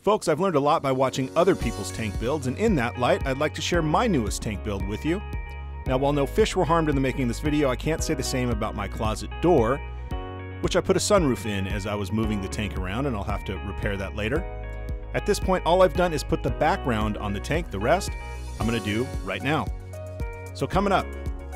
Folks, I've learned a lot by watching other people's tank builds, and in that light, I'd like to share my newest tank build with you. Now, while no fish were harmed in the making of this video, I can't say the same about my closet door, which I put a sunroof in as I was moving the tank around, and I'll have to repair that later. At this point, all I've done is put the background on the tank. The rest, I'm going to do right now. So coming up,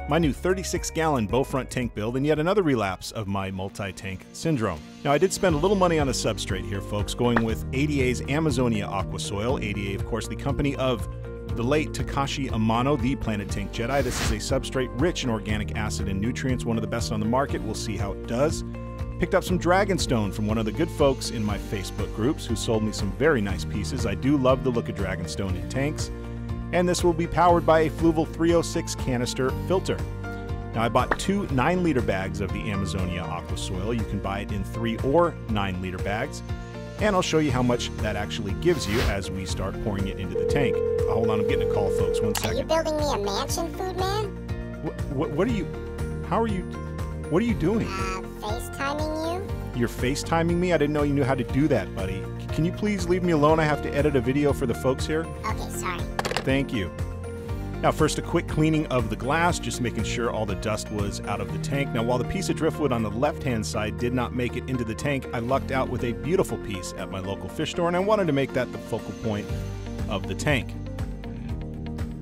my new 36-gallon Bowfront tank build, and yet another relapse of my multi-tank syndrome. Now, I did spend a little money on a substrate here, folks, going with ADA's Amazonia Aqua Soil. ADA, of course, the company of the late Takashi Amano, the Planet Tank Jedi. This is a substrate rich in organic acid and nutrients, one of the best on the market. We'll see how it does. Picked up some Dragonstone from one of the good folks in my Facebook groups who sold me some very nice pieces. I do love the look of Dragonstone in tanks. And this will be powered by a Fluval 306 canister filter. Now, I bought two 9-liter bags of the Amazonia Aqua Soil. You can buy it in 3 or 9-liter bags. And I'll show you how much that actually gives you as we start pouring it into the tank. Hold on, I'm getting a call, folks. 1 second. Are you building me a mansion, Food Man? What are you... How are you... What are you doing? FaceTiming you? You're FaceTiming me? I didn't know you knew how to do that, buddy. Can you please leave me alone? I have to edit a video for the folks here. Okay, sorry. Thank you. Now, first, a quick cleaning of the glass, just making sure all the dust was out of the tank. Now, while the piece of driftwood on the left-hand side did not make it into the tank, I lucked out with a beautiful piece at my local fish store, and I wanted to make that the focal point of the tank.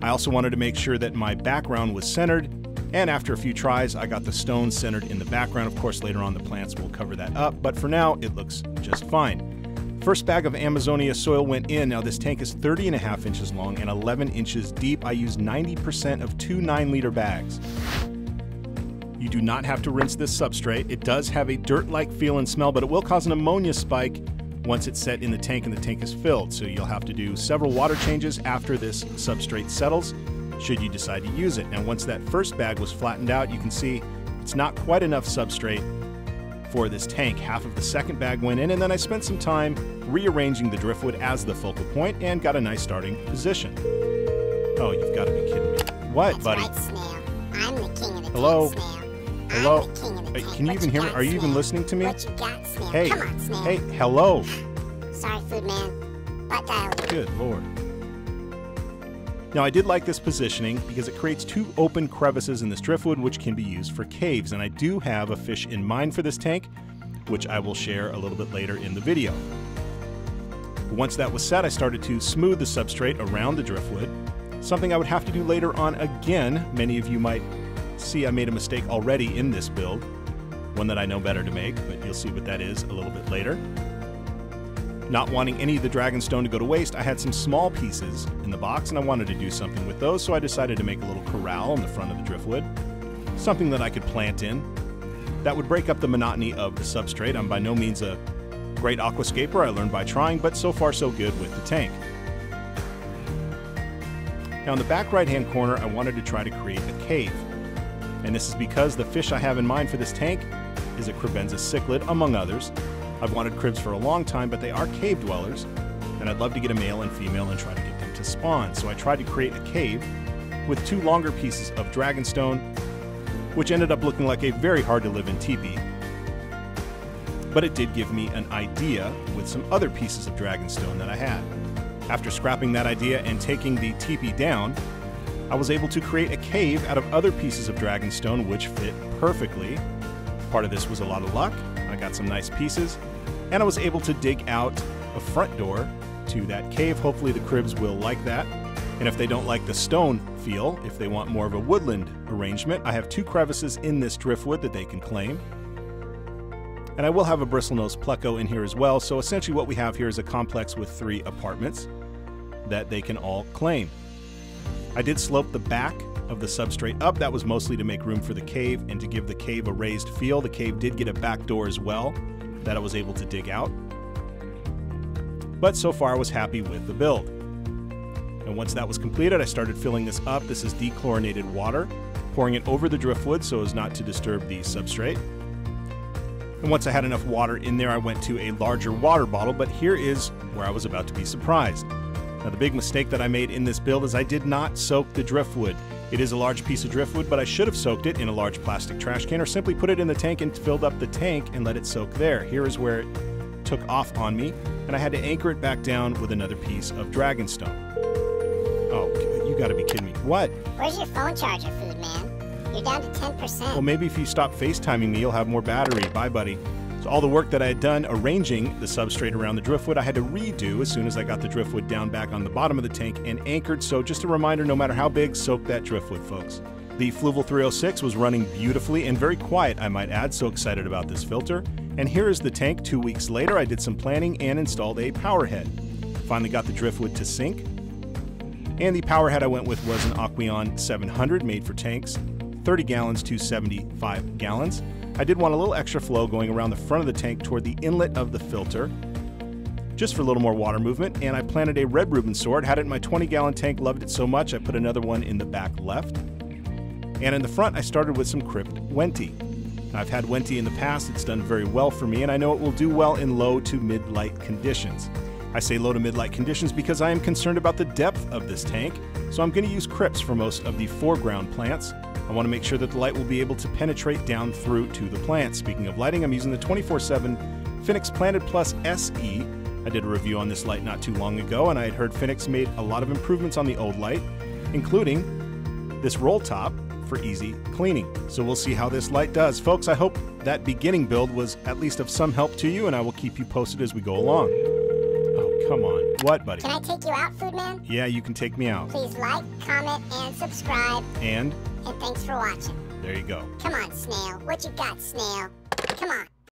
I also wanted to make sure that my background was centered, and after a few tries, I got the stone centered in the background. Of course, later on the plants will cover that up, but for now, it looks just fine. First bag of Amazonia soil went in. Now, this tank is 30.5 inches long and 11 inches deep. I used 90% of 2 9-liter bags. You do not have to rinse this substrate. It does have a dirt-like feel and smell, but it will cause an ammonia spike once it's set in the tank and the tank is filled. So you'll have to do several water changes after this substrate settles, should you decide to use it. Now, once that first bag was flattened out, you can see it's not quite enough substrate for this tank. Half of the second bag went in, and then I spent some time rearranging the driftwood as the focal point and got a nice starting position. Oh, you've got to be kidding me. What, That's buddy? Right, Snail. I'm the king of the Hello? tank, Snail. Hello? I'm the king of the tank. Can you even hear me? Are you even listening to me? What you got, Snail? Hey, Come on, Snail. hey, hello. Sorry, Food Man. Butt dialed you. Good Lord. Now, I did like this positioning because it creates 2 open crevices in this driftwood which can be used for caves, and I do have a fish in mind for this tank, which I will share a little bit later in the video. Once that was set, I started to smooth the substrate around the driftwood, something I would have to do later on again. Many of you might see I made a mistake already in this build, one that I know better to make, but you'll see what that is a little bit later. Not wanting any of the Dragonstone to go to waste, I had some small pieces in the box and I wanted to do something with those, so I decided to make a little corral in the front of the driftwood, something that I could plant in. That would break up the monotony of the substrate. I'm by no means a great aquascaper, I learned by trying, but so far so good with the tank. Now, in the back right-hand corner, I wanted to try to create a cave. And this is because the fish I have in mind for this tank is a Cribenza cichlid, among others. I've wanted cribs for a long time, but they are cave dwellers, and I'd love to get a male and female and try to get them to spawn. So I tried to create a cave with 2 longer pieces of Dragonstone, which ended up looking like a very hard-to-live-in teepee. But it did give me an idea with some other pieces of Dragonstone that I had. After scrapping that idea and taking the teepee down, I was able to create a cave out of other pieces of Dragonstone which fit perfectly. Part of this was a lot of luck. I got some nice pieces, and I was able to dig out a front door to that cave. Hopefully the cribs will like that. And if they don't like the stone feel, if they want more of a woodland arrangement, I have 2 crevices in this driftwood that they can claim. And I will have a bristlenose pleco in here as well, so essentially what we have here is a complex with 3 apartments that they can all claim. I did slope the back of the substrate up. That was mostly to make room for the cave and to give the cave a raised feel. The cave did get a back door as well that I was able to dig out. But so far I was happy with the build. And once that was completed, I started filling this up. This is dechlorinated water, pouring it over the driftwood so as not to disturb the substrate. And once I had enough water in there, I went to a larger water bottle, but here is where I was about to be surprised. Now, the big mistake that I made in this build is I did not soak the driftwood. It is a large piece of driftwood, but I should have soaked it in a large plastic trash can or simply put it in the tank and filled up the tank and let it soak there. Here is where it took off on me, and I had to anchor it back down with another piece of dragonstone. Oh, you gotta be kidding me. What? Where's your phone charger, Food Man? You're down to 10%. Well, maybe if you stop FaceTiming me, you'll have more battery. Bye, buddy. So all the work that I had done arranging the substrate around the driftwood, I had to redo as soon as I got the driftwood down back on the bottom of the tank and anchored. So just a reminder, no matter how big, soak that driftwood, folks. The Fluval 306 was running beautifully and very quiet, I might add, so excited about this filter. And here is the tank 2 weeks later. I did some planning and installed a Powerhead. Finally got the driftwood to sink. And the Powerhead I went with was an Aqueon 700 made for tanks, 30 gallons to 75 gallons. I did want a little extra flow going around the front of the tank toward the inlet of the filter, just for a little more water movement, and I planted a red Rubin sword, had it in my 20-gallon tank, loved it so much I put another one in the back left. And in the front I started with some Crypt Wendtii. I've had Wendtii in the past, it's done very well for me, and I know it will do well in low to mid-light conditions. I say low to mid-light conditions because I am concerned about the depth of this tank, so I'm going to use Crypts for most of the foreground plants. I want to make sure that the light will be able to penetrate down through to the plant. Speaking of lighting, I'm using the 24/7 Finnex Planet Plus SE. I did a review on this light not too long ago, and I had heard Finnex made a lot of improvements on the old light, including this roll top for easy cleaning. So we'll see how this light does. Folks, I hope that beginning build was at least of some help to you, and I will keep you posted as we go along. Oh, come on. What, buddy? Can I take you out, Food Man? Yeah, you can take me out. Please like, comment, and subscribe. And thanks for watching. there you go. Come on, Snail. What you got, Snail? Come on.